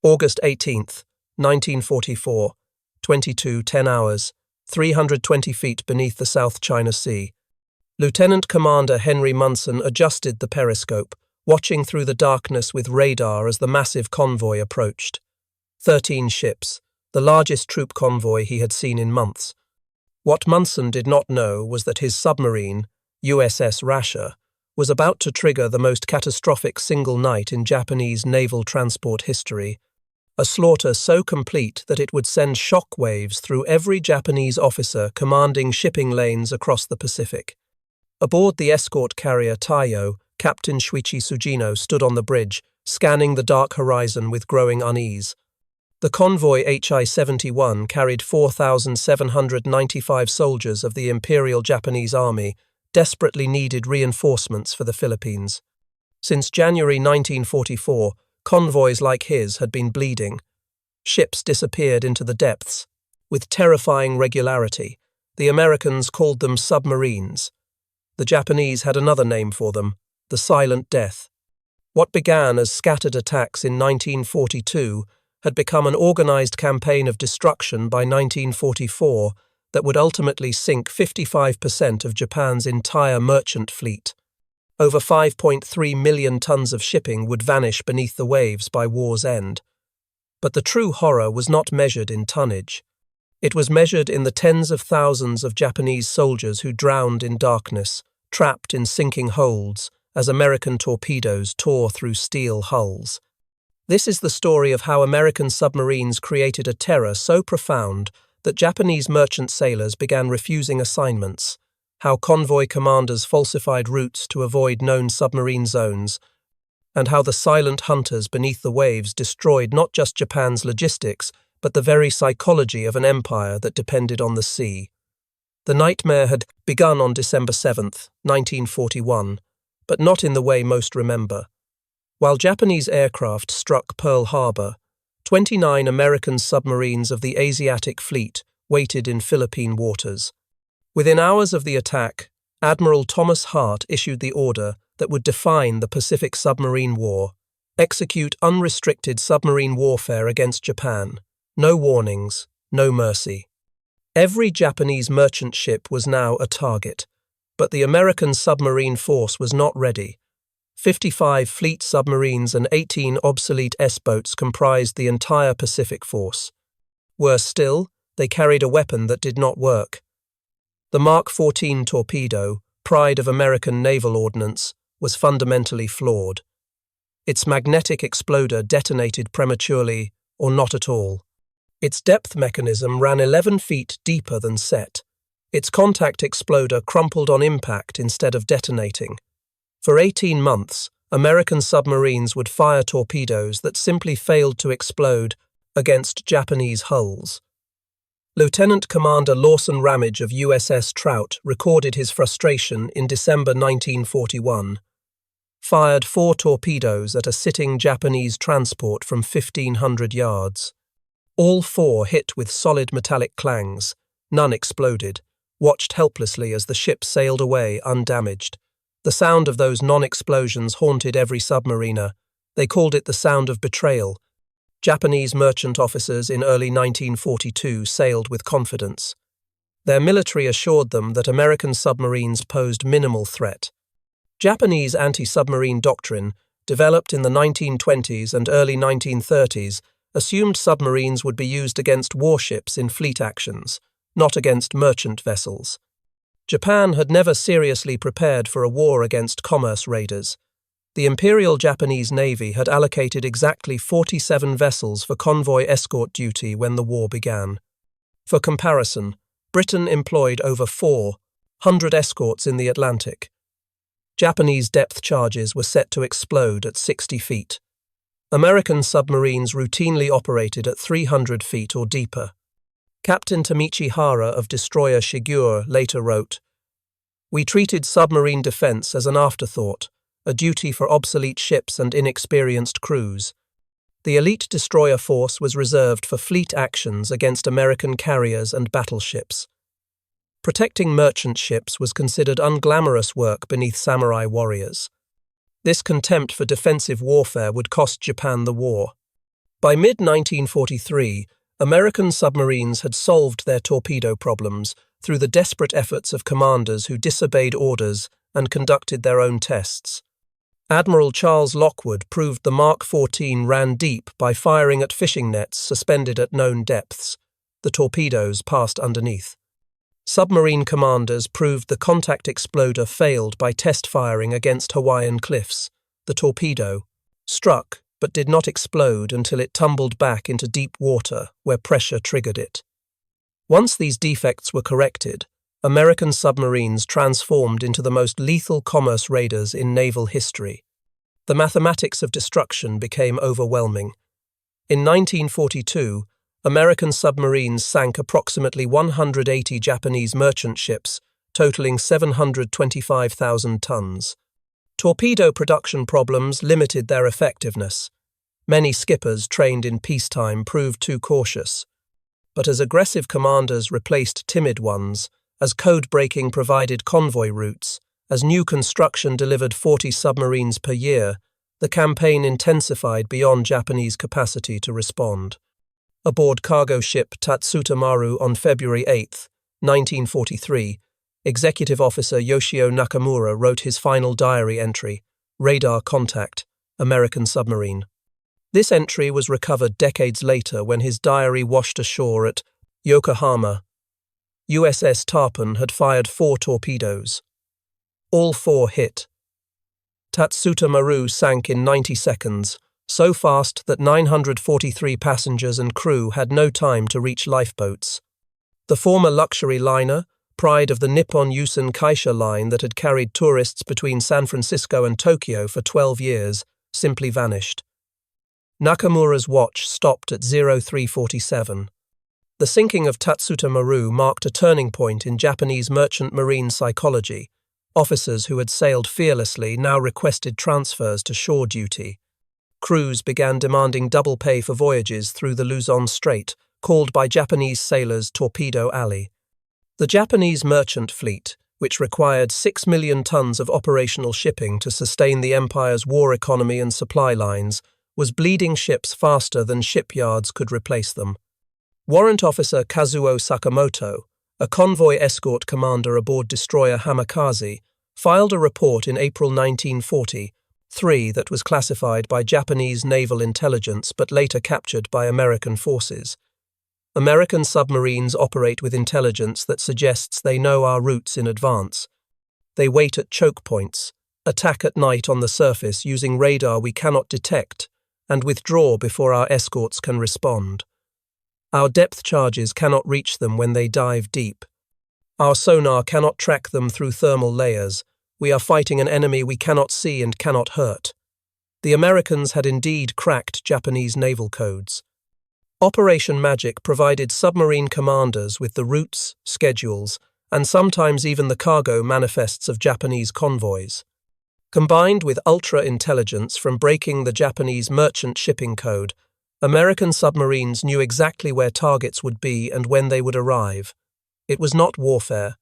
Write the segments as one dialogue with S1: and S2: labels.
S1: August 18th, 1944, 22:10 hours, 320 feet beneath the South China Sea. Lieutenant Commander Henry Munson adjusted the periscope, watching through the darkness with radar as the massive convoy approached. 13 ships, the largest troop convoy he had seen in months. What Munson did not know was that his submarine, USS Rasher, was about to trigger the most catastrophic single night in Japanese naval transport history, a slaughter so complete that it would send shock waves through every Japanese officer commanding shipping lanes across the Pacific. Aboard the escort carrier Taiyo, Captain Shuichi Sugino stood on the bridge, scanning the dark horizon with growing unease. The convoy HI-71 carried 4,795 soldiers of the Imperial Japanese Army, desperately needed reinforcements for the Philippines. Since January 1944, convoys like his had been bleeding. Ships disappeared into the depths. With terrifying regularity, the Americans called them submarines. The Japanese had another name for them, the Silent Death. What began as scattered attacks in 1942 had become an organized campaign of destruction by 1944 that would ultimately sink 55% of Japan's entire merchant fleet. Over 5.3 million tons of shipping would vanish beneath the waves by war's end. But the true horror was not measured in tonnage. It was measured in the tens of thousands of Japanese soldiers who drowned in darkness, trapped in sinking holds, as American torpedoes tore through steel hulls. This is the story of how American submarines created a terror so profound that Japanese merchant sailors began refusing assignments, how convoy commanders falsified routes to avoid known submarine zones, and how the silent hunters beneath the waves destroyed not just Japan's logistics, but the very psychology of an empire that depended on the sea. The nightmare had begun on December 7th, 1941, but not in the way most remember. While Japanese aircraft struck Pearl Harbor, 29 American submarines of the Asiatic Fleet waited in Philippine waters. Within hours of the attack, Admiral Thomas Hart issued the order that would define the Pacific Submarine War: execute unrestricted submarine warfare against Japan. No warnings, no mercy. Every Japanese merchant ship was now a target, but the American submarine force was not ready. 55 fleet submarines and 18 obsolete S-boats comprised the entire Pacific force. Worse still, they carried a weapon that did not work. The Mark 14 torpedo, pride of American naval ordnance, was fundamentally flawed. Its magnetic exploder detonated prematurely or not at all. Its depth mechanism ran 11 feet deeper than set. Its contact exploder crumpled on impact instead of detonating. For 18 months, American submarines would fire torpedoes that simply failed to explode against Japanese hulls. Lieutenant Commander Lawson Ramage of USS Trout recorded his frustration in December 1941. Fired 4 torpedoes at a sitting Japanese transport from 1,500 yards. All 4 hit with solid metallic clangs. None exploded. Watched helplessly as the ship sailed away undamaged. The sound of those non-explosions haunted every submariner. They called it the sound of betrayal. Japanese merchant officers in early 1942 sailed with confidence. Their military assured them that American submarines posed minimal threat. Japanese anti-submarine doctrine, developed in the 1920s and early 1930s, assumed submarines would be used against warships in fleet actions, not against merchant vessels. Japan had never seriously prepared for a war against commerce raiders. The Imperial Japanese Navy had allocated exactly 47 vessels for convoy escort duty when the war began. For comparison, Britain employed over 400 escorts in the Atlantic. Japanese depth charges were set to explode at 60 feet. American submarines routinely operated at 300 feet or deeper. Captain Tamichi Hara of destroyer Shigure later wrote, "We treated submarine defense as an afterthought, a duty for obsolete ships and inexperienced crews. The elite destroyer force was reserved for fleet actions against American carriers and battleships. Protecting merchant ships was considered unglamorous work beneath samurai warriors. This contempt for defensive warfare would cost Japan the war. By mid-1943, American submarines had solved their torpedo problems through the desperate efforts of commanders who disobeyed orders and conducted their own tests. Admiral Charles Lockwood proved the Mark 14 ran deep by firing at fishing nets suspended at known depths. The torpedoes passed underneath. Submarine commanders proved the contact exploder failed by test firing against Hawaiian cliffs. The torpedo struck but did not explode until it tumbled back into deep water where pressure triggered it. Once these defects were corrected, American submarines transformed into the most lethal commerce raiders in naval history. The mathematics of destruction became overwhelming. In 1942, American submarines sank approximately 180 Japanese merchant ships, totaling 725,000 tons. Torpedo production problems limited their effectiveness. Many skippers trained in peacetime proved too cautious. But as aggressive commanders replaced timid ones, as code-breaking provided convoy routes, as new construction delivered 40 submarines per year, the campaign intensified beyond Japanese capacity to respond. Aboard cargo ship Tatsuta Maru on February 8, 1943, Executive Officer Yoshio Nakamura wrote his final diary entry, "Radar contact, American submarine." This entry was recovered decades later when his diary washed ashore at Yokohama. USS Tarpon had fired 4 torpedoes. All 4 hit. Tatsuta Maru sank in 90 seconds, so fast that 943 passengers and crew had no time to reach lifeboats. The former luxury liner, pride of the Nippon Yusen Kaisha line that had carried tourists between San Francisco and Tokyo for 12 years, simply vanished. Nakamura's watch stopped at 0347. The sinking of Tatsuta Maru marked a turning point in Japanese merchant marine psychology. Officers who had sailed fearlessly now requested transfers to shore duty. Crews began demanding double pay for voyages through the Luzon Strait, called by Japanese sailors Torpedo Alley. The Japanese merchant fleet, which required 6 million tons of operational shipping to sustain the empire's war economy and supply lines, was bleeding ships faster than shipyards could replace them. Warrant Officer Kazuo Sakamoto, a convoy escort commander aboard destroyer Hamikaze, filed a report in April 1943 that was classified by Japanese naval intelligence but later captured by American forces. American submarines operate with intelligence that suggests they know our routes in advance. They wait at choke points, attack at night on the surface using radar we cannot detect, and withdraw before our escorts can respond. Our depth charges cannot reach them when they dive deep. Our sonar cannot track them through thermal layers. We are fighting an enemy we cannot see and cannot hurt. The Americans had indeed cracked Japanese naval codes. Operation Magic provided submarine commanders with the routes, schedules, and sometimes even the cargo manifests of Japanese convoys. Combined with ultra-intelligence from breaking the Japanese merchant shipping code, American submarines knew exactly where targets would be and when they would arrive. It was not warfare.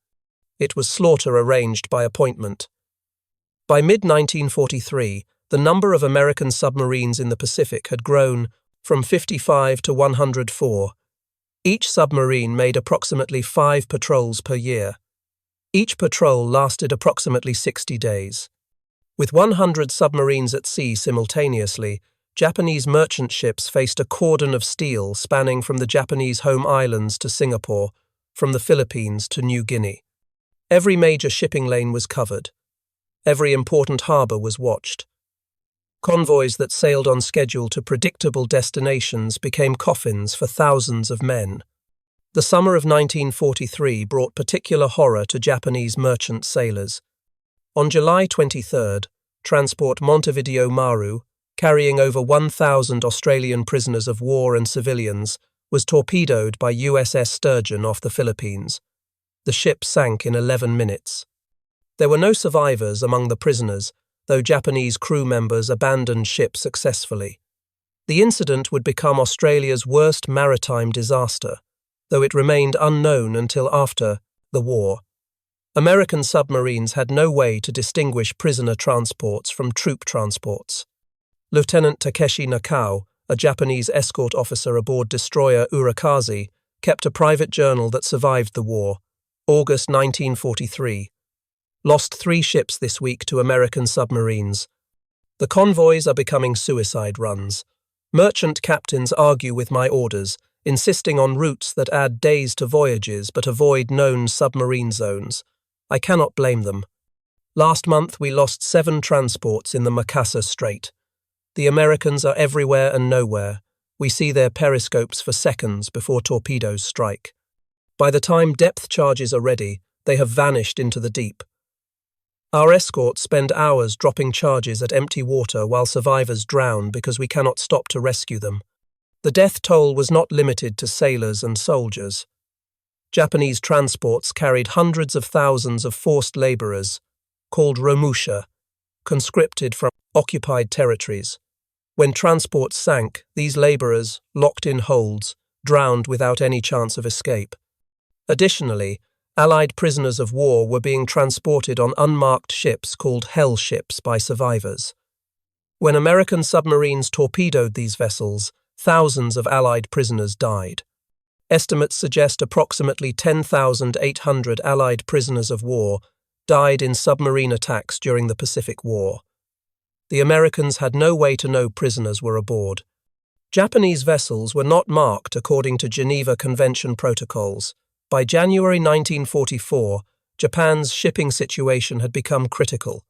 S1: It was slaughter arranged by appointment. By mid-1943, the number of American submarines in the Pacific had grown from 55 to 104. Each submarine made approximately 5 patrols per year. Each patrol lasted approximately 60 days. With 100 submarines at sea simultaneously, Japanese merchant ships faced a cordon of steel spanning from the Japanese home islands to Singapore, from the Philippines to New Guinea. Every major shipping lane was covered. Every important harbor was watched. Convoys that sailed on schedule to predictable destinations became coffins for thousands of men. The summer of 1943 brought particular horror to Japanese merchant sailors. On July 23, transport Montevideo Maru, carrying over 1,000 Australian prisoners of war and civilians, was torpedoed by USS Sturgeon off the Philippines. The ship sank in 11 minutes. There were no survivors among the prisoners, though Japanese crew members abandoned ship successfully. The incident would become Australia's worst maritime disaster, though it remained unknown until after the war. American submarines had no way to distinguish prisoner transports from troop transports. Lieutenant Takeshi Nakao, a Japanese escort officer aboard destroyer Urakazi, kept a private journal that survived the war. August 1943. Lost 3 ships this week to American submarines. The convoys are becoming suicide runs. Merchant captains argue with my orders, insisting on routes that add days to voyages but avoid known submarine zones. I cannot blame them. Last month we lost 7 transports in the Makassar Strait. The Americans are everywhere and nowhere. We see their periscopes for seconds before torpedoes strike. By the time depth charges are ready, they have vanished into the deep. Our escorts spend hours dropping charges at empty water while survivors drown because we cannot stop to rescue them. The death toll was not limited to sailors and soldiers. Japanese transports carried hundreds of thousands of forced laborers, called romusha, conscripted from occupied territories. When transports sank, these laborers, locked in holds, drowned without any chance of escape. Additionally, Allied prisoners of war were being transported on unmarked ships called hell ships by survivors. When American submarines torpedoed these vessels, thousands of Allied prisoners died. Estimates suggest approximately 10,800 Allied prisoners of war died in submarine attacks during the Pacific War. The Americans had no way to know prisoners were aboard. Japanese vessels were not marked according to Geneva Convention protocols. By January 1944, Japan's shipping situation had become critical.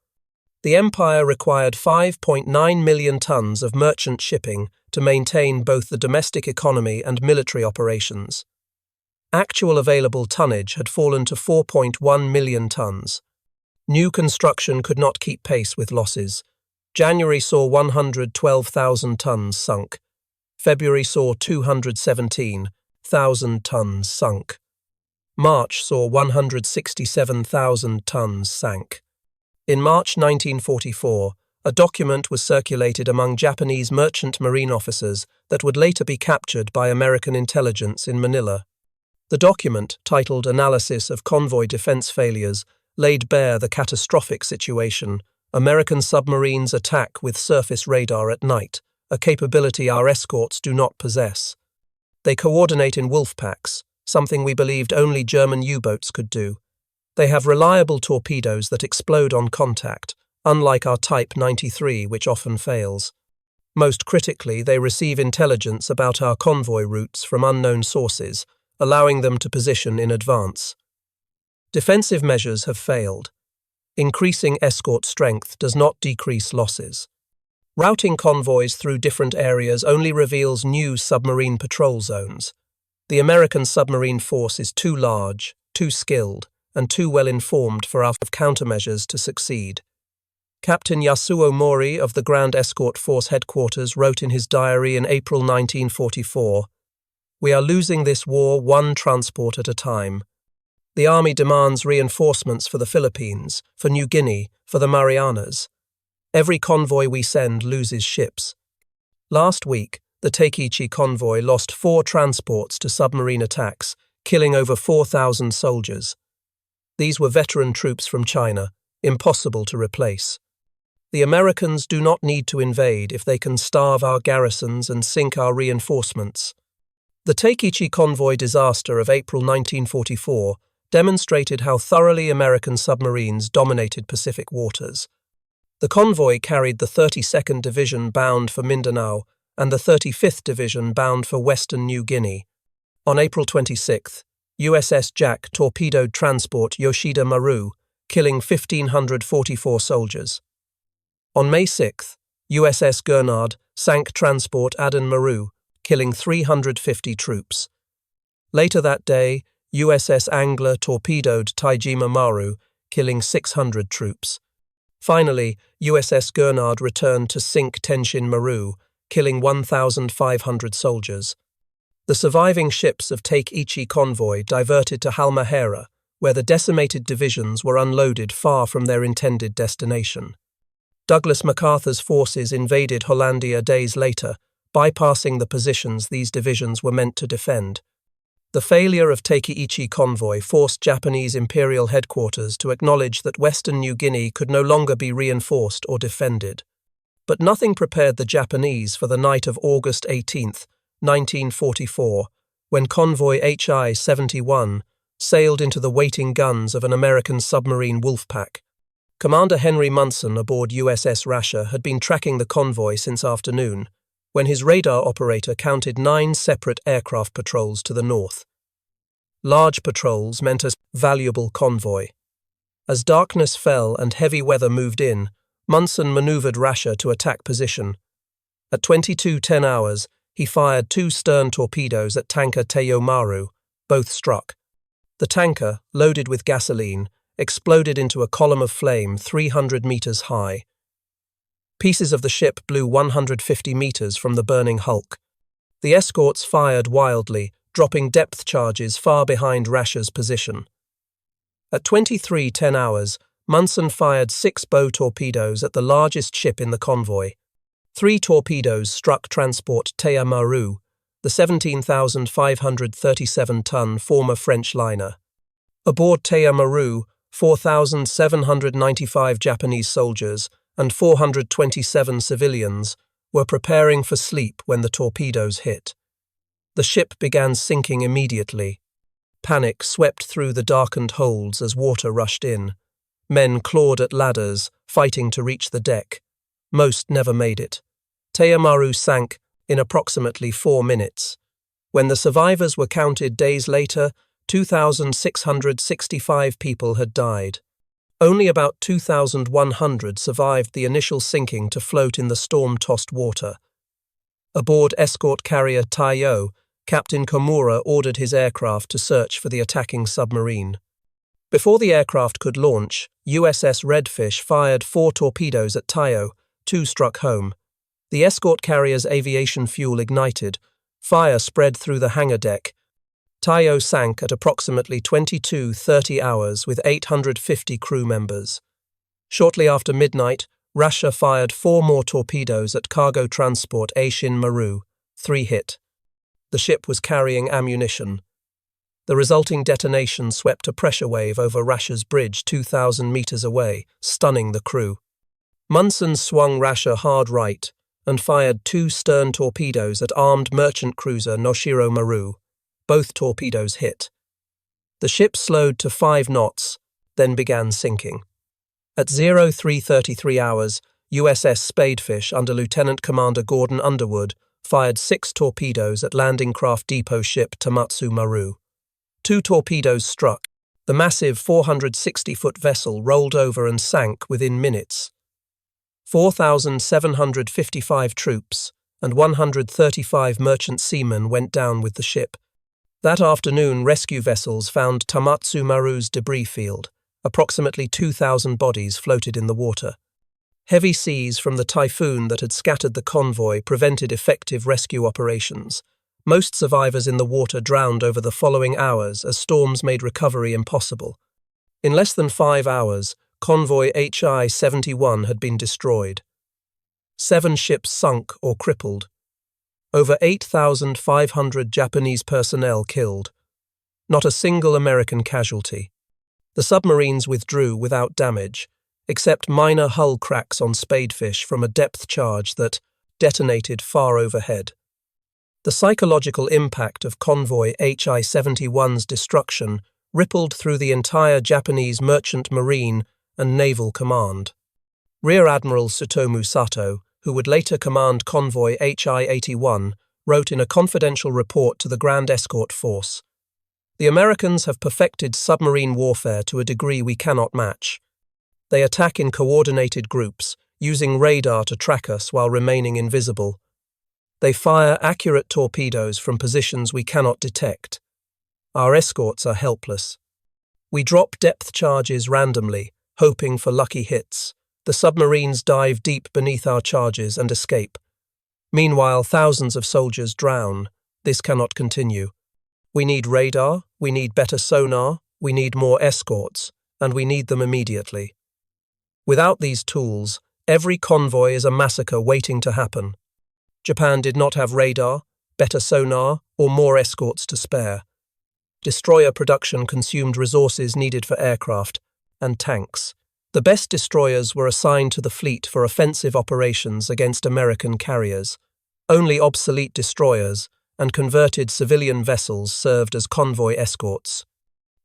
S1: The empire required 5.9 million tons of merchant shipping to maintain both the domestic economy and military operations. Actual available tonnage had fallen to 4.1 million tons. New construction could not keep pace with losses. January saw 112,000 tons sunk. February saw 217,000 tons sunk. March saw 167,000 tons sank. In March 1944, a document was circulated among Japanese merchant marine officers that would later be captured by American intelligence in Manila. The document, titled Analysis of Convoy Defense Failures, laid bare the catastrophic situation: American submarines attack with surface radar at night, a capability our escorts do not possess. They coordinate in wolf packs, something we believed only German U-boats could do. They have reliable torpedoes that explode on contact, unlike our Type 93, which often fails. Most critically, they receive intelligence about our convoy routes from unknown sources, allowing them to position in advance. Defensive measures have failed. Increasing escort strength does not decrease losses. Routing convoys through different areas only reveals new submarine patrol zones. The American submarine force is too large, too skilled, and too well informed for our countermeasures to succeed. Captain Yasuo Mori of the Ground Escort Force Headquarters wrote in his diary in April 1944, "We are losing this war one transport at a time. The Army demands reinforcements for the Philippines, for New Guinea, for the Marianas. Every convoy we send loses ships. Last week, the Takeichi convoy lost 4 transports to submarine attacks, killing over 4,000 soldiers. These were veteran troops from China, impossible to replace. The Americans do not need to invade if they can starve our garrisons and sink our reinforcements." The Takeichi convoy disaster of April 1944 demonstrated how thoroughly American submarines dominated Pacific waters. The convoy carried the 32nd Division bound for Mindanao and the 35th Division bound for Western New Guinea. On April 26, USS Jack torpedoed transport Yoshida Maru, killing 1,544 soldiers. On May 6, USS Gurnard sank transport Aden Maru, killing 350 troops. Later that day, USS Angler torpedoed Taijima Maru, killing 600 troops. Finally, USS Gurnard returned to sink Tenshin Maru, killing 1,500 soldiers. The surviving ships of Takeichi convoy diverted to Halmahera, where the decimated divisions were unloaded far from their intended destination. Douglas MacArthur's forces invaded Hollandia days later, bypassing the positions these divisions were meant to defend. The failure of Takeichi convoy forced Japanese imperial headquarters to acknowledge that Western New Guinea could no longer be reinforced or defended. But nothing prepared the Japanese for the night of August 18, 1944, when convoy HI-71 sailed into the waiting guns of an American submarine Wolfpack. Commander Henry Munson aboard USS Rasher had been tracking the convoy since afternoon, when his radar operator counted 9 separate aircraft patrols to the north. Large patrols meant a valuable convoy. As darkness fell and heavy weather moved in, Munson maneuvered Rasher to attack position. At 22:10 hours, he fired 2 stern torpedoes at tanker Teiyo Maru. Both struck. The tanker, loaded with gasoline, exploded into a column of flame 300 meters high. Pieces of the ship blew 150 meters from the burning hulk. The escorts fired wildly, dropping depth charges far behind Rasher's position. At 23:10 hours, Munson fired 6 bow torpedoes at the largest ship in the convoy. 3 torpedoes struck transport Teiyo Maru, the 17,537-ton former French liner. Aboard Teiyo Maru, 4,795 Japanese soldiers and 427 civilians were preparing for sleep when the torpedoes hit. The ship began sinking immediately. Panic swept through the darkened holds as water rushed in. Men clawed at ladders, fighting to reach the deck. Most never made it. Teiyo Maru sank in approximately 4 minutes. When the survivors were counted days later, 2,665 people had died. Only about 2,100 survived the initial sinking to float in the storm-tossed water. Aboard escort carrier Taiyo, Captain Komura ordered his aircraft to search for the attacking submarine. Before the aircraft could launch, USS Redfish fired 4 torpedoes at Taiyo. 2 struck home. The escort carrier's aviation fuel ignited. Fire spread through the hangar deck. Taiyo sank at approximately 22:30 hours with 850 crew members. Shortly after midnight, Rasher fired 4 more torpedoes at cargo transport Aishin Maru. 3 hit. The ship was carrying ammunition. The resulting detonation swept a pressure wave over Rasher's bridge 2,000 meters away, stunning the crew. Munson swung Rasher hard right and fired 2 stern torpedoes at armed merchant cruiser Noshiro Maru. Both torpedoes hit. The ship slowed to 5 knots, then began sinking. At 03:33 hours, USS Spadefish under Lieutenant Commander Gordon Underwood fired 6 torpedoes at landing craft depot ship Tamatsu Maru. 2 torpedoes struck. The massive 460-foot vessel rolled over and sank within minutes. 4,755 troops and 135 merchant seamen went down with the ship. That afternoon, rescue vessels found Tamatsu Maru's debris field. Approximately 2,000 bodies floated in the water. Heavy seas from the typhoon that had scattered the convoy prevented effective rescue operations. Most survivors in the water drowned over the following hours as storms made recovery impossible. In less than 5 hours, convoy HI-71 had been destroyed. 7 ships sunk or crippled. Over 8,500 Japanese personnel killed. Not a single American casualty. The submarines withdrew without damage, except minor hull cracks on Spadefish from a depth charge that detonated far overhead. The psychological impact of convoy HI-71's destruction rippled through the entire Japanese merchant marine and naval command. Rear Admiral Tsutomu Sato, who would later command convoy HI-81, wrote in a confidential report to the Grand Escort Force, "The Americans have perfected submarine warfare to a degree we cannot match. They attack in coordinated groups, using radar to track us while remaining invisible. They fire accurate torpedoes from positions we cannot detect. Our escorts are helpless. We drop depth charges randomly, hoping for lucky hits. The submarines dive deep beneath our charges and escape. Meanwhile, thousands of soldiers drown. This cannot continue. We need radar, we need better sonar, we need more escorts, and we need them immediately. Without these tools, every convoy is a massacre waiting to happen. Japan did not have radar, better sonar, or more escorts to spare. Destroyer production consumed resources needed for aircraft and tanks. The best destroyers were assigned to the fleet for offensive operations against American carriers. Only obsolete destroyers and converted civilian vessels served as convoy escorts.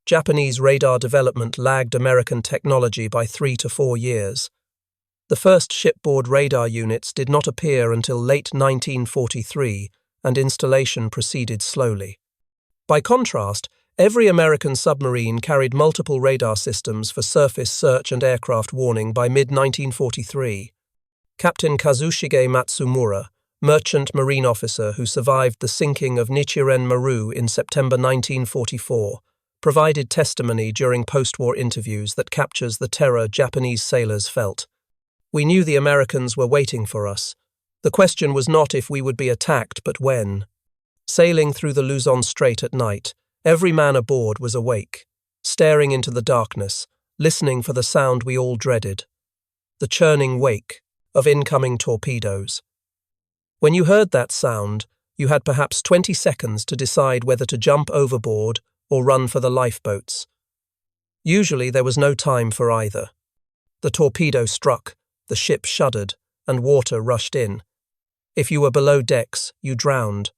S1: Japanese radar development lagged American technology by 3 to 4 years. The first shipboard radar units did not appear until late 1943, and installation proceeded slowly. By contrast, every American submarine carried multiple radar systems for surface search and aircraft warning by mid-1943. Captain Kazushige Matsumura, merchant marine officer who survived the sinking of Nichiren Maru in September 1944, provided testimony during post-war interviews that captures the terror Japanese sailors felt. "We knew the Americans were waiting for us. The question was not if we would be attacked, but when." Sailing through the Luzon Strait at night, every man aboard was awake, staring into the darkness, listening for the sound we all dreaded: the churning wake of incoming torpedoes. When you heard that sound, you had perhaps 20 seconds to decide whether to jump overboard or run for the lifeboats. Usually there was no time for either. The torpedo struck, the ship shuddered, and water rushed in. If you were below decks, you drowned.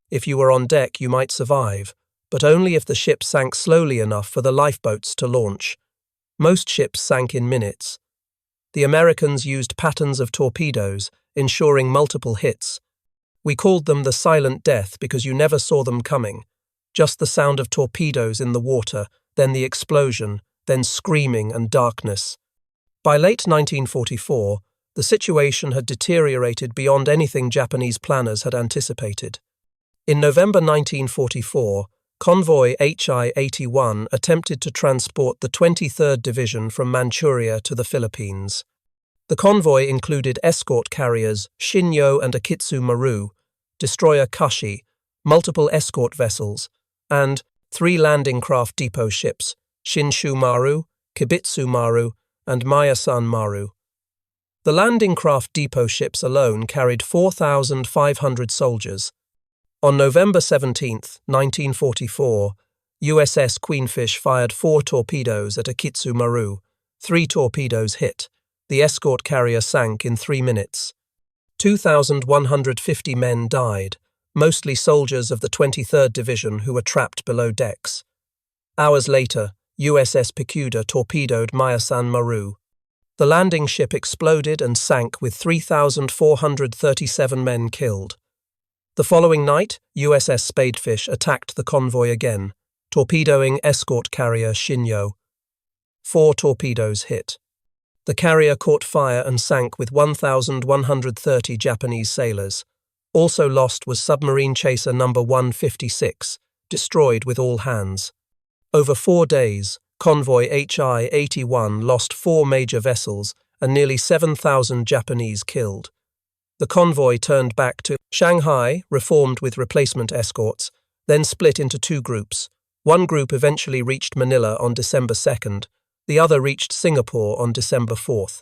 S1: If you were on deck, you might survive, but only if the ship sank slowly enough for the lifeboats to launch. Most ships sank in minutes. The Americans used patterns of torpedoes, ensuring multiple hits. We called them the silent death because you never saw them coming. Just the sound of torpedoes in the water, then the explosion, then screaming and darkness. By late 1944, the situation had deteriorated beyond anything Japanese planners had anticipated. In November 1944, convoy HI-81 attempted to transport the 23rd Division from Manchuria to the Philippines. The convoy included escort carriers Shinyo and Akitsu Maru, destroyer Kashi, multiple escort vessels, and 3 landing craft depot ships, Shinshu Maru, Kibitsu Maru, and Mayasan Maru. The landing craft depot ships alone carried 4,500 soldiers. On November 17, 1944, USS Queenfish fired 4 torpedoes at Akitsu Maru. 3 torpedoes hit. The escort carrier sank in 3 minutes. 2,150 men died, mostly soldiers of the 23rd Division who were trapped below decks. Hours later, USS Pikuda torpedoed Mayasan Maru. The landing ship exploded and sank with 3,437 men killed. The following night, USS Spadefish attacked the convoy again, torpedoing escort carrier Shinyo. 4 torpedoes hit. The carrier caught fire and sank with 1,130 Japanese sailors. Also lost was submarine chaser number 156, destroyed with all hands. Over 4 days, convoy HI-81 lost 4 major vessels and nearly 7,000 Japanese killed. The convoy turned back to Shanghai, reformed with replacement escorts, then split into 2 groups. One group eventually reached Manila on December 2nd, the other reached Singapore on December 4th.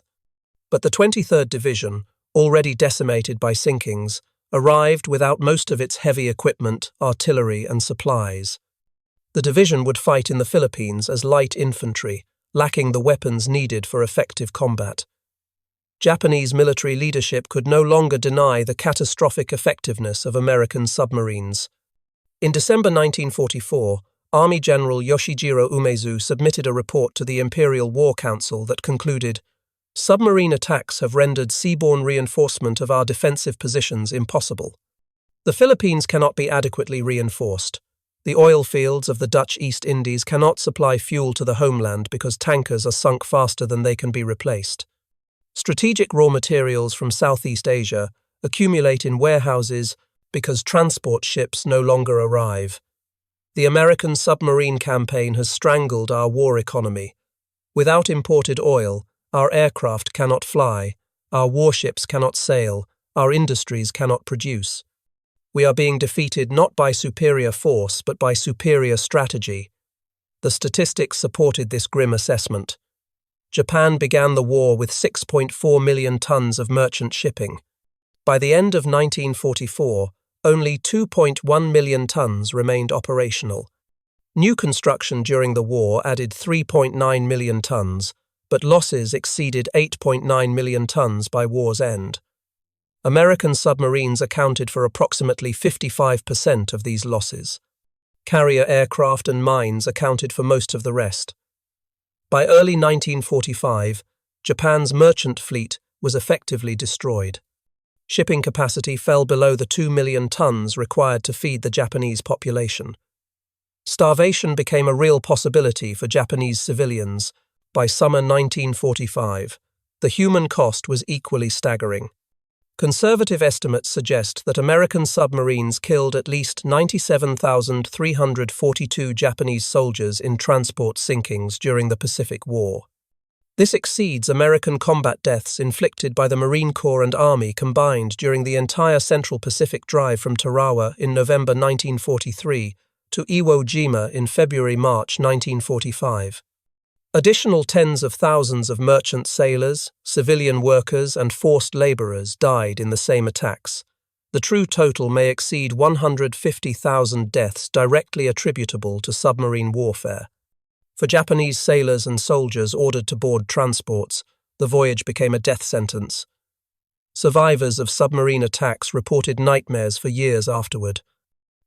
S1: But the 23rd Division, already decimated by sinkings, arrived without most of its heavy equipment, artillery, and supplies. The division would fight in the Philippines as light infantry, lacking the weapons needed for effective combat. Japanese military leadership could no longer deny the catastrophic effectiveness of American submarines. In December 1944, Army General Yoshijiro Umezu submitted a report to the Imperial War Council that concluded, "Submarine attacks have rendered seaborne reinforcement of our defensive positions impossible. The Philippines cannot be adequately reinforced. The oil fields of the Dutch East Indies cannot supply fuel to the homeland because tankers are sunk faster than they can be replaced. Strategic raw materials from Southeast Asia accumulate in warehouses because transport ships no longer arrive. The American submarine campaign has strangled our war economy. Without imported oil, our aircraft cannot fly, our warships cannot sail, our industries cannot produce. We are being defeated not by superior force, but by superior strategy." The statistics supported this grim assessment. Japan began the war with 6.4 million tons of merchant shipping. By the end of 1944, only 2.1 million tons remained operational. New construction during the war added 3.9 million tons, but losses exceeded 8.9 million tons by war's end. American submarines accounted for approximately 55% of these losses. Carrier aircraft and mines accounted for most of the rest. By early 1945, Japan's merchant fleet was effectively destroyed. Shipping capacity fell below the 2 million tons required to feed the Japanese population. Starvation became a real possibility for Japanese civilians. By summer 1945, the human cost was equally staggering. Conservative estimates suggest that American submarines killed at least 97,342 Japanese soldiers in transport sinkings during the Pacific War. This exceeds American combat deaths inflicted by the Marine Corps and Army combined during the entire Central Pacific drive from Tarawa in November 1943 to Iwo Jima in February-March 1945. Additional tens of thousands of merchant sailors, civilian workers, and forced laborers died in the same attacks. The true total may exceed 150,000 deaths directly attributable to submarine warfare. For Japanese sailors and soldiers ordered to board transports, the voyage became a death sentence. Survivors of submarine attacks reported nightmares for years afterward.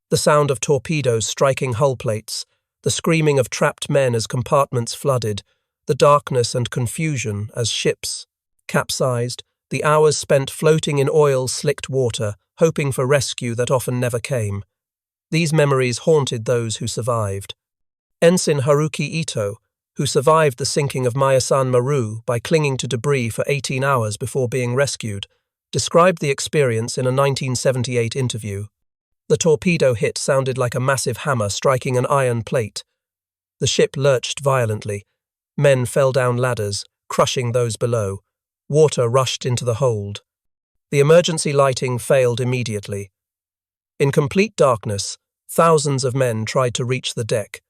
S1: The sound of torpedoes striking hull plates, the screaming of trapped men as compartments flooded, the darkness and confusion as ships capsized, the hours spent floating in oil-slicked water, hoping for rescue that often never came. These memories haunted those who survived. Ensign Haruki Ito, who survived the sinking of Mayasan Maru by clinging to debris for 18 hours before being rescued, described the experience in a 1978 interview. The torpedo hit sounded like a massive hammer striking an iron plate. The ship lurched violently. Men fell down ladders, crushing those below. Water rushed into the hold. The emergency lighting failed immediately. In complete darkness, thousands of men tried to reach the deck.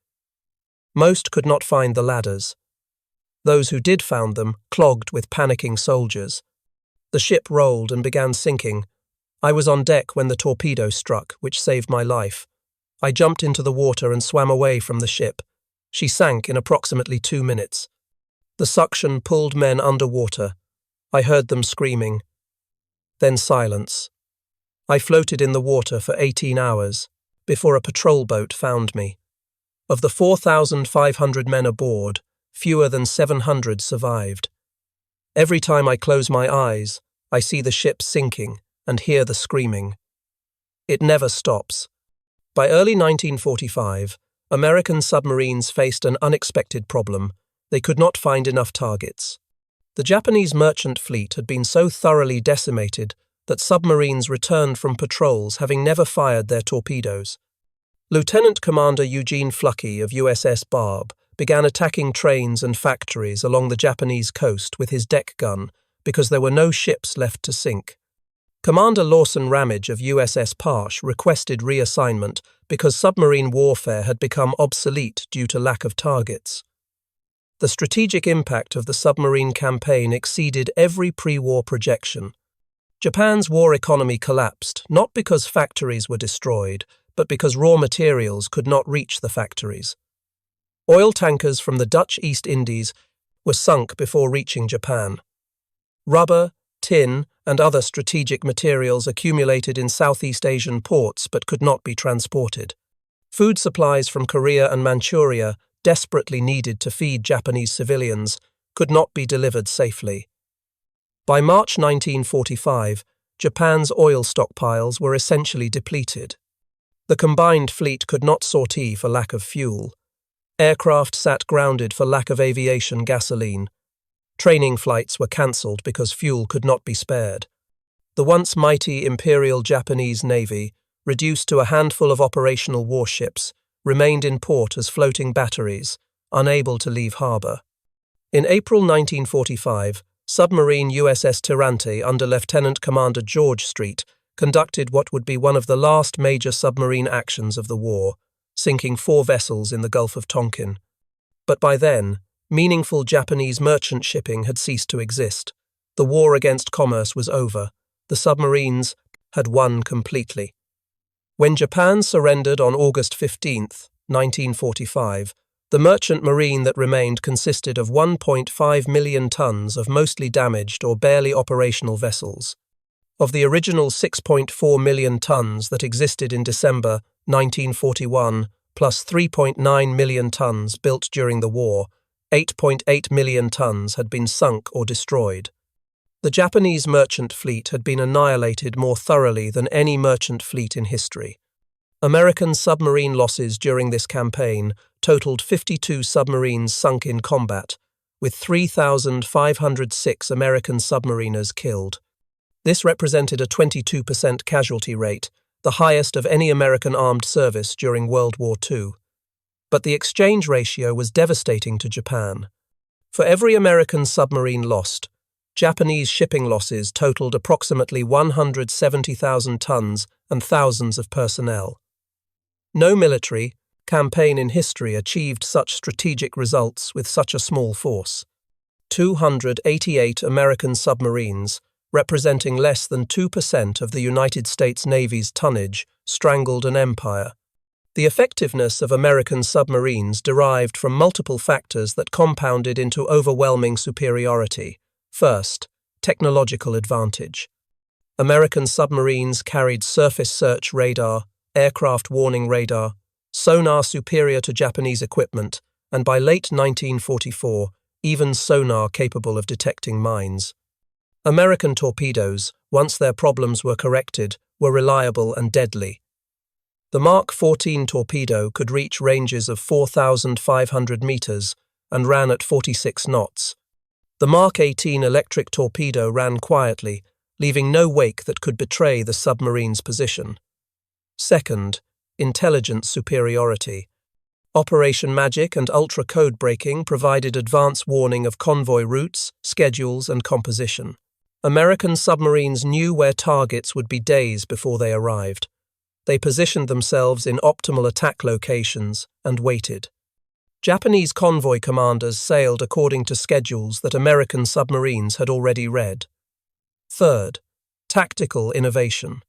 S1: Most could not find the ladders. Those who did found them clogged with panicking soldiers. The ship rolled and began sinking. I was on deck when the torpedo struck, which saved my life. I jumped into the water and swam away from the ship. She sank in approximately 2 minutes. The suction pulled men underwater. I heard them screaming. Then silence. I floated in the water for 18 hours before a patrol boat found me. Of the 4,500 men aboard, fewer than 700 survived. Every time I close my eyes, I see the ship sinking and hear the screaming. It never stops. By early 1945, American submarines faced an unexpected problem. They could not find enough targets. The Japanese merchant fleet had been so thoroughly decimated that submarines returned from patrols having never fired their torpedoes. Lieutenant Commander Eugene Fluckey of USS Barb began attacking trains and factories along the Japanese coast with his deck gun because there were no ships left to sink. Commander Lawson Ramage of USS Parsh requested reassignment because submarine warfare had become obsolete due to lack of targets. The strategic impact of the submarine campaign exceeded every pre-war projection. Japan's war economy collapsed not because factories were destroyed, but because raw materials could not reach the factories. Oil tankers from the Dutch East Indies were sunk before reaching Japan. Rubber, tin, and other strategic materials accumulated in Southeast Asian ports but could not be transported. Food supplies from Korea and Manchuria, desperately needed to feed Japanese civilians, could not be delivered safely. By March 1945, Japan's oil stockpiles were essentially depleted. The combined fleet could not sortie for lack of fuel. Aircraft sat grounded for lack of aviation gasoline. Training flights were cancelled because fuel could not be spared. The once mighty Imperial Japanese Navy, reduced to a handful of operational warships, remained in port as floating batteries, unable to leave harbour. In April 1945, submarine USS Tirante under Lieutenant Commander George Street conducted what would be one of the last major submarine actions of the war, sinking 4 vessels in the Gulf of Tonkin. But by then, meaningful Japanese merchant shipping had ceased to exist. The war against commerce was over. The submarines had won completely. When Japan surrendered on August 15, 1945, The merchant marine that remained consisted of 1.5 million tons of mostly damaged or barely operational vessels. Of the original 6.4 million tons that existed in December 1941, plus 3.9 million tons built during the war, 8.8 million tons had been sunk or destroyed. The Japanese merchant fleet had been annihilated more thoroughly than any merchant fleet in history. American submarine losses during this campaign totaled 52 submarines sunk in combat, with 3,506 American submariners killed. This represented a 22% casualty rate, the highest of any American armed service during World War II. But the exchange ratio was devastating to Japan. For every American submarine lost, Japanese shipping losses totaled approximately 170,000 tons and thousands of personnel. No military campaign in history achieved such strategic results with such a small force. 288 American submarines, representing less than 2% of the United States Navy's tonnage, strangled an empire. The effectiveness of American submarines derived from multiple factors that compounded into overwhelming superiority. First, technological advantage. American submarines carried surface search radar, aircraft warning radar, sonar superior to Japanese equipment, and by late 1944, even sonar capable of detecting mines. American torpedoes, once their problems were corrected, were reliable and deadly. The Mark 14 torpedo could reach ranges of 4,500 meters and ran at 46 knots. The Mark 18 electric torpedo ran quietly, leaving no wake that could betray the submarine's position. Second, intelligence superiority. Operation Magic and Ultra Code Breaking provided advance warning of convoy routes, schedules, and composition. American submarines knew where targets would be days before they arrived. They positioned themselves in optimal attack locations and waited. Japanese convoy commanders sailed according to schedules that American submarines had already read. Third, tactical innovation.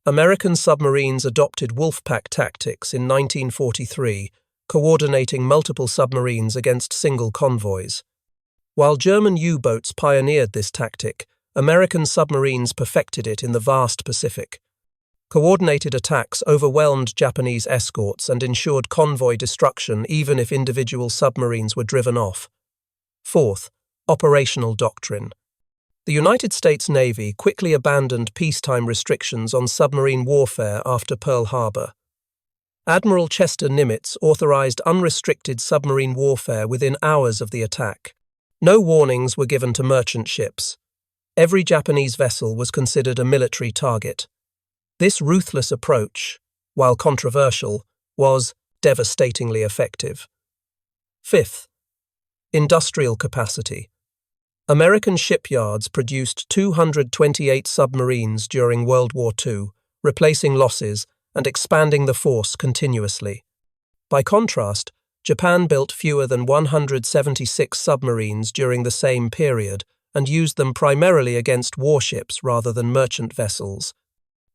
S1: American submarines adopted Wolfpack tactics in 1943, coordinating multiple submarines against single convoys. While German U-boats pioneered this tactic, American submarines perfected it in the vast Pacific. Coordinated attacks overwhelmed Japanese escorts and ensured convoy destruction even if individual submarines were driven off. Fourth, operational doctrine. The United States Navy quickly abandoned peacetime restrictions on submarine warfare after Pearl Harbor. Admiral Chester Nimitz authorized unrestricted submarine warfare within hours of the attack. No warnings were given to merchant ships. Every Japanese vessel was considered a military target. This ruthless approach, while controversial, was devastatingly effective. Fifth, industrial capacity. American shipyards produced 228 submarines during World War II, replacing losses and expanding the force continuously. By contrast, Japan built fewer than 176 submarines during the same period and used them primarily against warships rather than merchant vessels.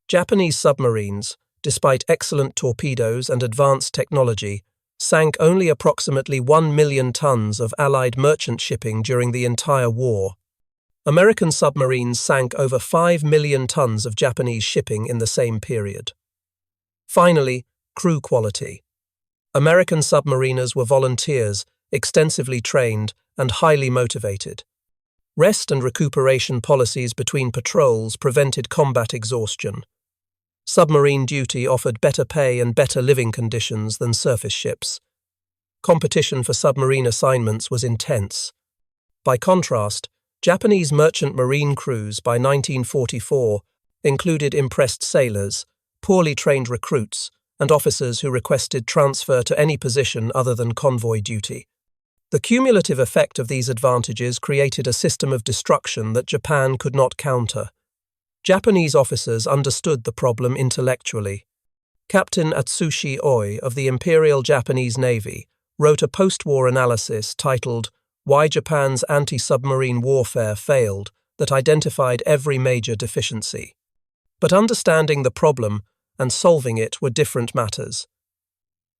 S1: Japanese submarines, despite excellent torpedoes and advanced technology, sank only approximately 1 million tons of Allied merchant shipping during the entire war. American submarines sank over 5 million tons of Japanese shipping in the same period. Finally, crew quality. American submariners were volunteers, extensively trained, and highly motivated. Rest and recuperation policies between patrols prevented combat exhaustion. Submarine duty offered better pay and better living conditions than surface ships. Competition for submarine assignments was intense. By contrast, Japanese merchant marine crews by 1944 included impressed sailors, poorly trained recruits, and officers who requested transfer to any position other than convoy duty. The cumulative effect of these advantages created a system of destruction that Japan could not counter. Japanese officers understood the problem intellectually. Captain Atsushi Oi of the Imperial Japanese Navy wrote a post-war analysis titled "Why Japan's Anti-Submarine Warfare Failed" that identified every major deficiency. But understanding the problem and solving it were different matters.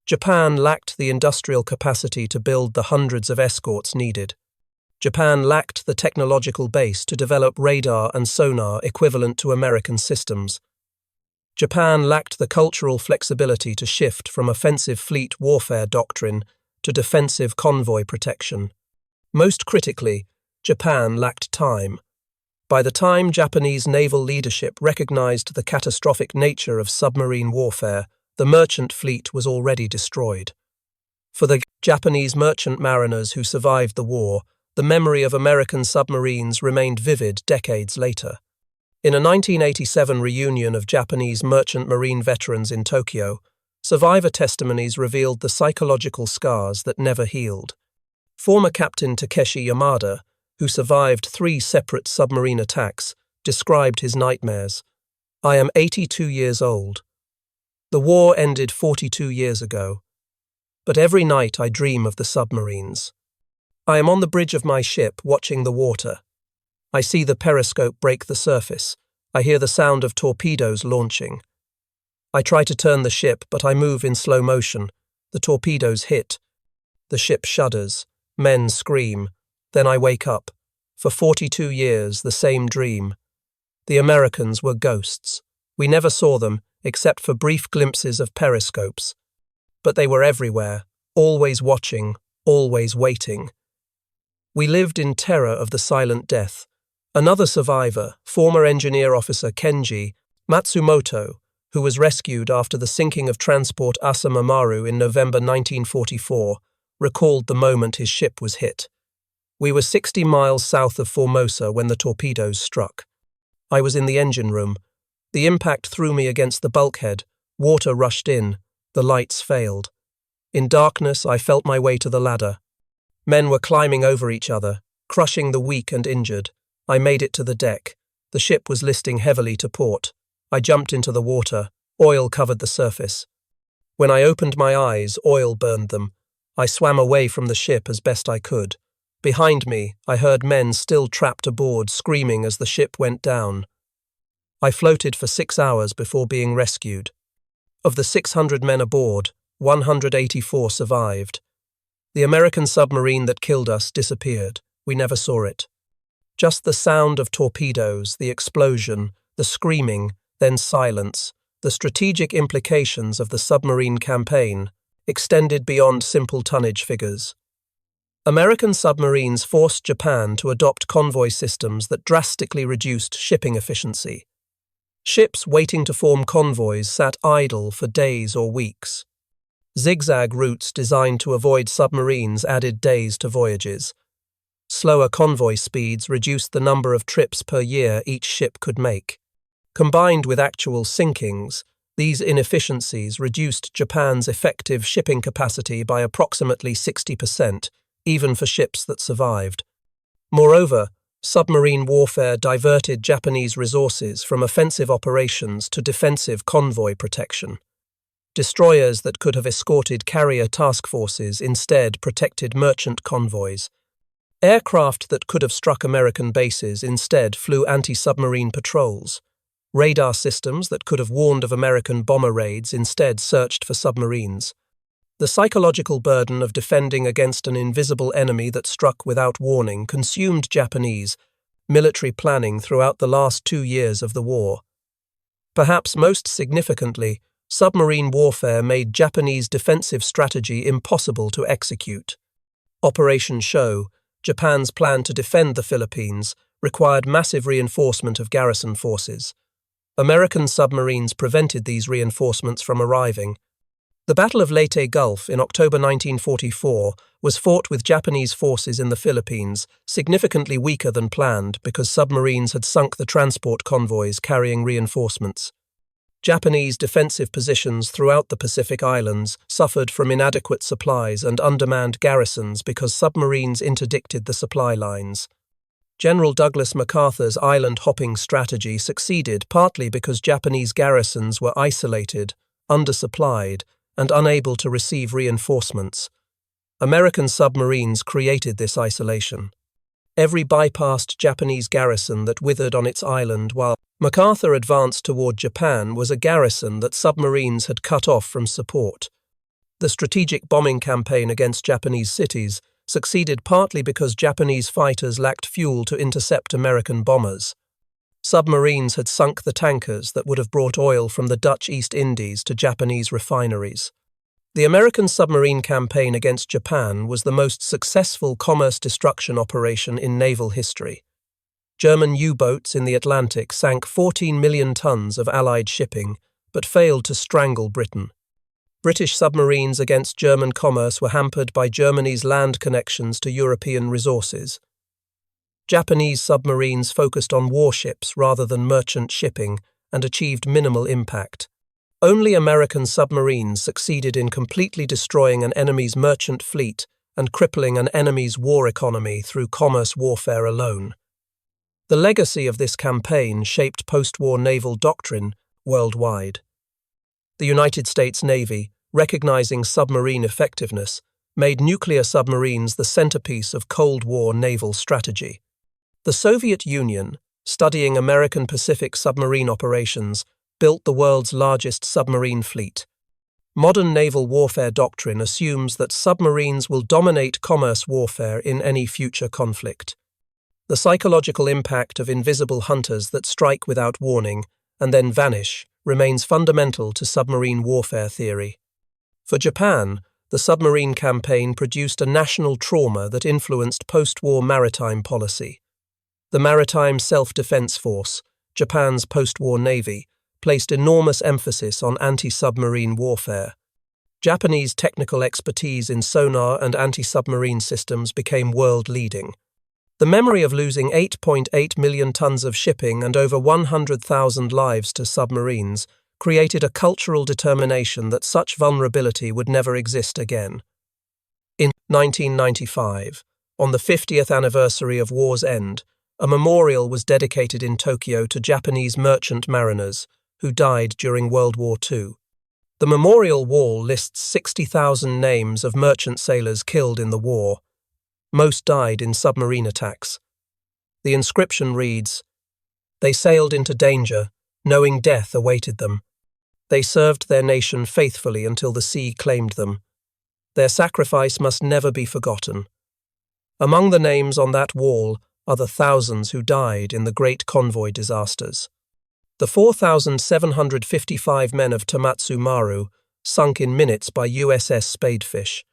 S1: Japan lacked the industrial capacity to build the hundreds of escorts needed. Japan lacked the technological base to develop radar and sonar equivalent to American systems. Japan lacked the cultural flexibility to shift from offensive fleet warfare doctrine to defensive convoy protection. Most critically, Japan lacked time. By the time Japanese naval leadership recognized the catastrophic nature of submarine warfare, the merchant fleet was already destroyed. For the Japanese merchant mariners who survived the war, the memory of American submarines remained vivid decades later. In a 1987 reunion of Japanese merchant marine veterans in Tokyo, survivor testimonies revealed the psychological scars that never healed. Former Captain Takeshi Yamada, who survived 3 separate submarine attacks, described his nightmares. "I am 82 years old. The war ended 42 years ago. But every night I dream of the submarines. I am on the bridge of my ship watching the water. I see the periscope break the surface. I hear the sound of torpedoes launching. I try to turn the ship, but I move in slow motion. The torpedoes hit. The ship shudders. Men scream. Then I wake up. For 42 years, the same dream. The Americans were ghosts. We never saw them, except for brief glimpses of periscopes. But they were everywhere, always watching, always waiting. We lived in terror of the silent death. Another survivor, former engineer officer Kenji Matsumoto, who was rescued after the sinking of transport Asama Maru in November 1944, recalled the moment his ship was hit. "We were 60 miles south of Formosa when the torpedoes struck. I was in the engine room. The impact threw me against the bulkhead. Water rushed in. The lights failed. In darkness, I felt my way to the ladder. Men were climbing over each other, crushing the weak and injured. I made it to the deck. The ship was listing heavily to port. I jumped into the water. Oil covered the surface. When I opened my eyes, oil burned them. I swam away from the ship as best I could. Behind me, I heard men still trapped aboard screaming as the ship went down. I floated for 6 hours before being rescued. Of the 600 men aboard, 184 survived. The American submarine that killed us disappeared. We never saw it. Just the sound of torpedoes, the explosion, the screaming, then silence, the strategic implications of the submarine campaign extended beyond simple tonnage figures. American submarines forced Japan to adopt convoy systems that drastically reduced shipping efficiency. Ships waiting to form convoys sat idle for days or weeks. Zigzag routes designed to avoid submarines added days to voyages. Slower convoy speeds reduced the number of trips per year each ship could make. Combined with actual sinkings, these inefficiencies reduced Japan's effective shipping capacity by approximately 60%, even for ships that survived. Moreover, submarine warfare diverted Japanese resources from offensive operations to defensive convoy protection. Destroyers that could have escorted carrier task forces instead protected merchant convoys. Aircraft that could have struck American bases instead flew anti-submarine patrols. Radar systems that could have warned of American bomber raids instead searched for submarines. The psychological burden of defending against an invisible enemy that struck without warning consumed Japanese military planning throughout the last 2 years of the war. Perhaps most significantly, submarine warfare made Japanese defensive strategy impossible to execute. Operation Show, Japan's plan to defend the Philippines, required massive reinforcement of garrison forces. American submarines prevented these reinforcements from arriving. The Battle of Leyte Gulf in October 1944 was fought with Japanese forces in the Philippines, significantly weaker than planned because submarines had sunk the transport convoys carrying reinforcements. Japanese defensive positions throughout the Pacific Islands suffered from inadequate supplies and undermanned garrisons because submarines interdicted the supply lines. General Douglas MacArthur's island-hopping strategy succeeded partly because Japanese garrisons were isolated, undersupplied, and unable to receive reinforcements. American submarines created this isolation. Every bypassed Japanese garrison that withered on its island while MacArthur advanced toward Japan was a garrison that submarines had cut off from support. The strategic bombing campaign against Japanese cities succeeded partly because Japanese fighters lacked fuel to intercept American bombers. Submarines had sunk the tankers that would have brought oil from the Dutch East Indies to Japanese refineries. The American submarine campaign against Japan was the most successful commerce destruction operation in naval history. German U-boats in the Atlantic sank 14 million tons of Allied shipping, but failed to strangle Britain. British submarines against German commerce were hampered by Germany's land connections to European resources. Japanese submarines focused on warships rather than merchant shipping and achieved minimal impact. Only American submarines succeeded in completely destroying an enemy's merchant fleet and crippling an enemy's war economy through commerce warfare alone. The legacy of this campaign shaped post-war naval doctrine worldwide. The United States Navy, recognizing submarine effectiveness, made nuclear submarines the centerpiece of Cold War naval strategy. The Soviet Union, studying American Pacific submarine operations, built the world's largest submarine fleet. Modern naval warfare doctrine assumes that submarines will dominate commerce warfare in any future conflict. The psychological impact of invisible hunters that strike without warning and then vanish remains fundamental to submarine warfare theory. For Japan, the submarine campaign produced a national trauma that influenced post-war maritime policy. The Maritime Self-Defense Force, Japan's post-war navy, placed enormous emphasis on anti-submarine warfare. Japanese technical expertise in sonar and anti-submarine systems became world-leading. The memory of losing 8.8 million tons of shipping and over 100,000 lives to submarines created a cultural determination that such vulnerability would never exist again. In 1995, on the 50th anniversary of war's end, a memorial was dedicated in Tokyo to Japanese merchant mariners who died during World War II. The memorial wall lists 60,000 names of merchant sailors killed in the war. Most died in submarine attacks. The inscription reads, "They sailed into danger, knowing death awaited them. They served their nation faithfully until the sea claimed them. Their sacrifice must never be forgotten." Among the names on that wall are the thousands who died in the Great Convoy disasters. The 4,755 men of Tomatsu Maru sunk in minutes by USS Spadefish.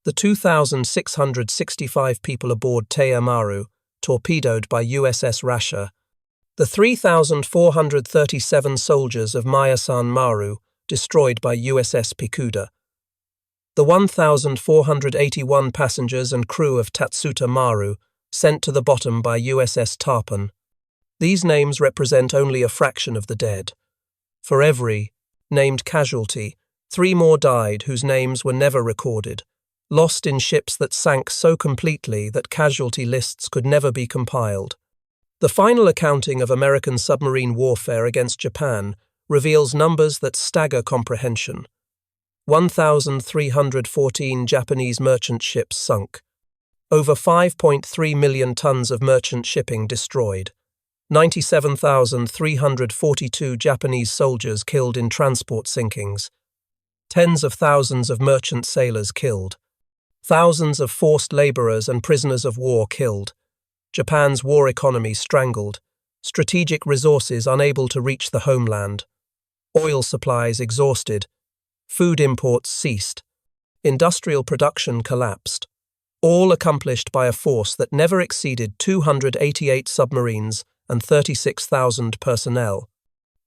S1: The 2,665 people aboard Teiya Maru, torpedoed by USS Rasha. The 3,437 soldiers of Miyasan Maru, destroyed by USS Pikuda. The 1,481 passengers and crew of Tatsuta Maru, sent to the bottom by USS Tarpon. These names represent only a fraction of the dead. For every named casualty, 3 more died whose names were never recorded, lost in ships that sank so completely that casualty lists could never be compiled. The final accounting of American submarine warfare against Japan reveals numbers that stagger comprehension. 1,314 Japanese merchant ships sunk. Over 5.3 million tons of merchant shipping destroyed. 97,342 Japanese soldiers killed in transport sinkings. Tens of thousands of merchant sailors killed. Thousands of forced laborers and prisoners of war killed. Japan's war economy strangled. Strategic resources unable to reach the homeland. Oil supplies exhausted. Food imports ceased. Industrial production collapsed. All accomplished by a force that never exceeded 288 submarines and 36,000 personnel.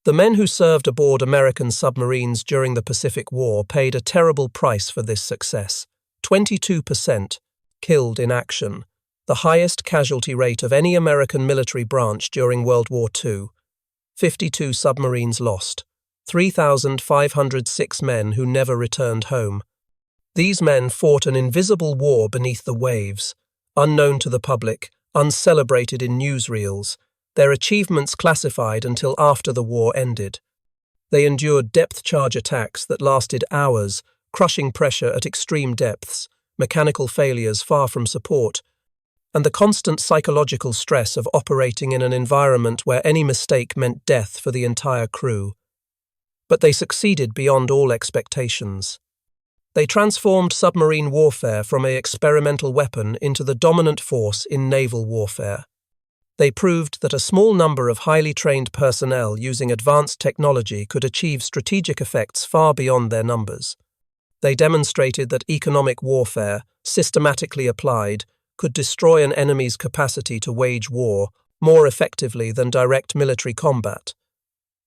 S1: The men who served aboard American submarines during the Pacific War paid a terrible price for this success. 22% killed in action, the highest casualty rate of any American military branch during World War II. 52 submarines lost, 3,506 men who never returned home. These men fought an invisible war beneath the waves, unknown to the public, uncelebrated in newsreels, their achievements classified until after the war ended. They endured depth charge attacks that lasted hours, crushing pressure at extreme depths, mechanical failures far from support, and the constant psychological stress of operating in an environment where any mistake meant death for the entire crew. But they succeeded beyond all expectations. They transformed submarine warfare from an experimental weapon into the dominant force in naval warfare. They proved that a small number of highly trained personnel using advanced technology could achieve strategic effects far beyond their numbers. They demonstrated that economic warfare, systematically applied, could destroy an enemy's capacity to wage war more effectively than direct military combat.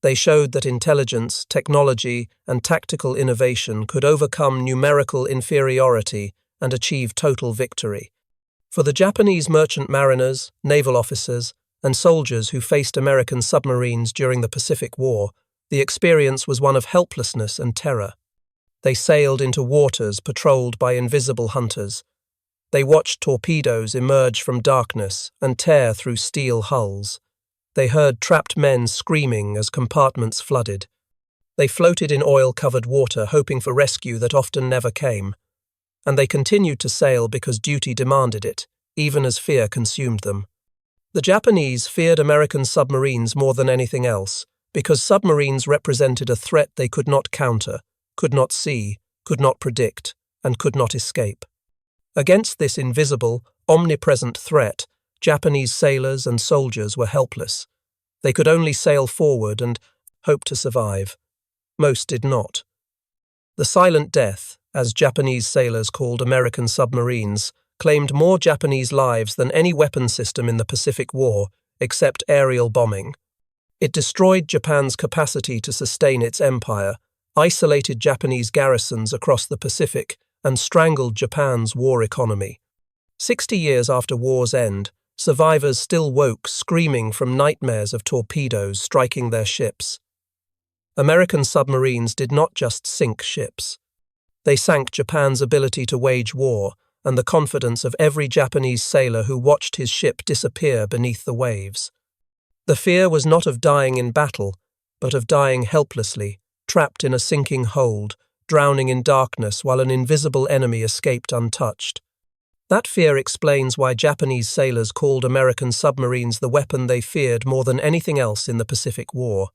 S1: They showed that intelligence, technology, and tactical innovation could overcome numerical inferiority and achieve total victory. For the Japanese merchant mariners, naval officers, and soldiers who faced American submarines during the Pacific War, the experience was one of helplessness and terror. They sailed into waters patrolled by invisible hunters. They watched torpedoes emerge from darkness and tear through steel hulls. They heard trapped men screaming as compartments flooded. They floated in oil-covered water hoping for rescue that often never came. And they continued to sail because duty demanded it, even as fear consumed them. The Japanese feared American submarines more than anything else, because submarines represented a threat they could not counter, could not see, could not predict, and could not escape. Against this invisible, omnipresent threat, Japanese sailors and soldiers were helpless. They could only sail forward and hope to survive. Most did not. The Silent Death, as Japanese sailors called American submarines, claimed more Japanese lives than any weapon system in the Pacific War, except aerial bombing. It destroyed Japan's capacity to sustain its empire, isolated Japanese garrisons across the Pacific, and strangled Japan's war economy. 60 years after war's end, survivors still woke screaming from nightmares of torpedoes striking their ships. American submarines did not just sink ships. They sank Japan's ability to wage war and the confidence of every Japanese sailor who watched his ship disappear beneath the waves. The fear was not of dying in battle, but of dying helplessly, trapped in a sinking hold, drowning in darkness while an invisible enemy escaped untouched. That fear explains why Japanese sailors called American submarines the weapon they feared more than anything else in the Pacific War.